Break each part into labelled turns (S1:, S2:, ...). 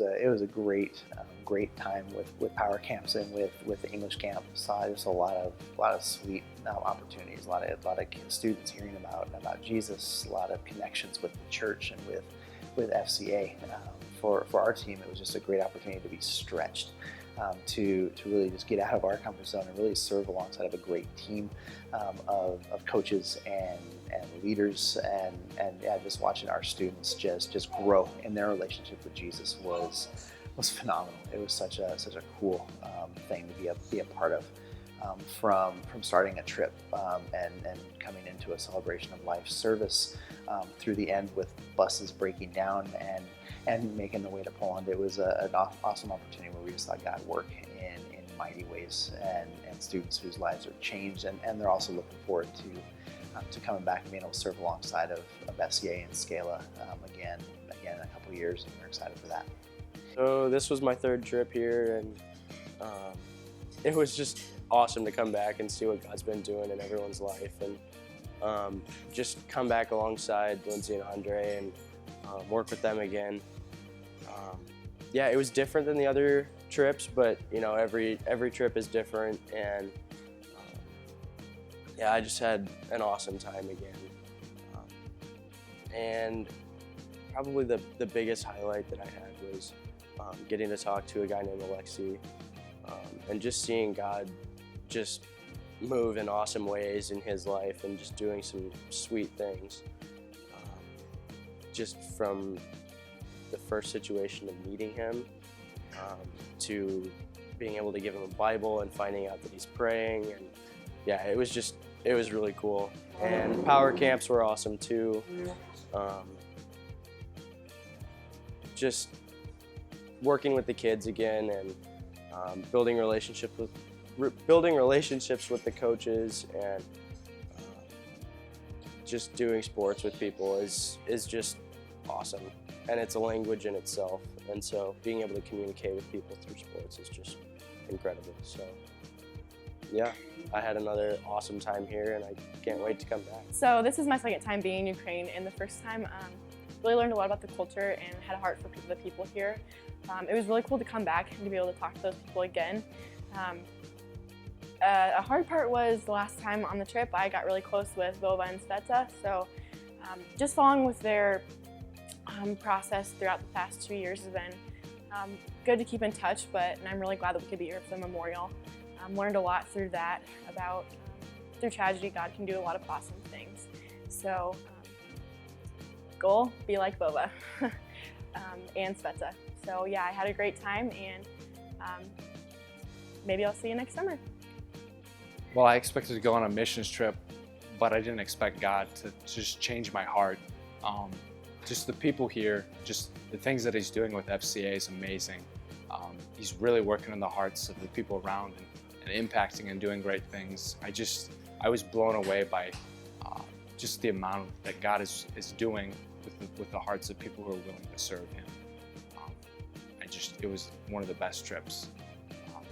S1: it was a great great time with power camps and with the English camp. Saw just a lot of sweet opportunities, a lot of students hearing about Jesus, a lot of connections with the church and with FCA. For our team, it was just a great opportunity to be stretched, to really just get out of our comfort zone and really serve alongside of a great team of coaches and leaders, and yeah, just watching our students just grow in their relationship with Jesus was phenomenal. It was such a cool thing to be a part of. From starting a trip and coming into a celebration of life service through the end with buses breaking down and making the way to Poland. It was an awesome opportunity where we just saw God work in mighty ways, and students whose lives are changed, and they're also looking forward to coming back and being able to serve alongside of SCA and Scala again in a couple of years, and we're excited for that.
S2: So this was my third trip here, and it was just awesome to come back and see what God's been doing in everyone's life, and just come back alongside Lindsay and Andre and work with them again. Yeah, it was different than the other trips, but you know, every trip is different, and yeah, I just had an awesome time again. And probably the biggest highlight that I had was getting to talk to a guy named Alexi, and just seeing God just move in awesome ways in his life and just doing some sweet things. Just from the first situation of meeting him to being able to give him a Bible and finding out that he's praying, and yeah, it was really cool. And power camps were awesome too. Just working with the kids again, and building relationships with the coaches, and just doing sports with people is just awesome, and it's a language in itself, and so being able to communicate with people through sports is just incredible. So yeah, I had another awesome time here, and I can't wait to come back.
S3: So this is my second time being in Ukraine, and the first time really learned a lot about the culture and had a heart for the people here. It was really cool to come back and to be able to talk to those people again. A hard part was the last time on the trip I got really close with Vova and Sveta, so just following with their process throughout the past 2 years has been good to keep in touch, and I'm really glad that we could be here for the memorial. Learned a lot through that about through tragedy God can do a lot of awesome things. So goal, be like Vova and Sveta. So yeah, I had a great time, and maybe I'll see you next summer.
S4: Well, I expected to go on a missions trip, but I didn't expect God to just change my heart. Just the people here, just the things that he's doing with FCA is amazing. He's really working in the hearts of the people around and impacting and doing great things. I was blown away by just the amount that God is doing with the hearts of people who are willing to serve him. It was one of the best trips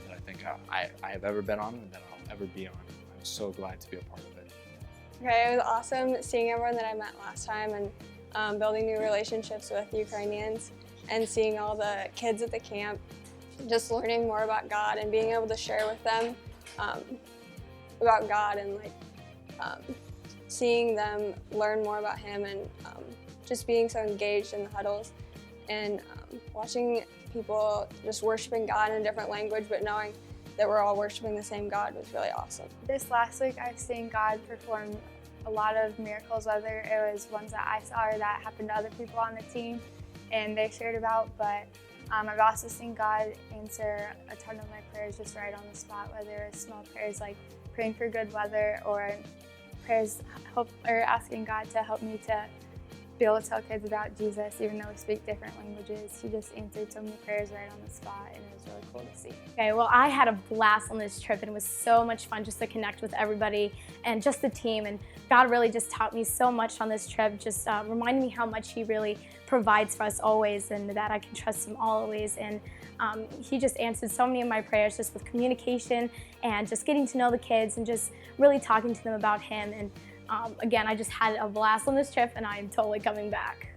S4: that I think I have ever been on and that I'll ever be on. I'm so glad to be a part of it.
S5: Okay, it was awesome seeing everyone that I met last time, and building new relationships with Ukrainians, and seeing all the kids at the camp, just learning more about God and being able to share with them about God, and seeing them learn more about him, and just being so engaged in the huddles, and watching people just worshiping God in a different language, but knowing that we're all worshiping the same God was really awesome.
S6: This last week I've seen God perform a lot of miracles, whether it was ones that I saw or that happened to other people on the team and they shared about, but I've also seen God answer a ton of my prayers just right on the spot, whether it was small prayers like praying for good weather, or prayers asking God to help me to be able to tell kids about Jesus, even though we speak different languages. He just answered so many prayers right on the spot, and it was really cool to see.
S7: Okay, well, I had a blast on this trip, and it was so much fun just to connect with everybody and just the team. And God really just taught me so much on this trip, just reminding me how much he really provides for us always, and that I can trust him always. And he just answered so many of my prayers just with communication and just getting to know the kids and just really talking to them about him. And again, I just had a blast on this trip, and I am totally coming back.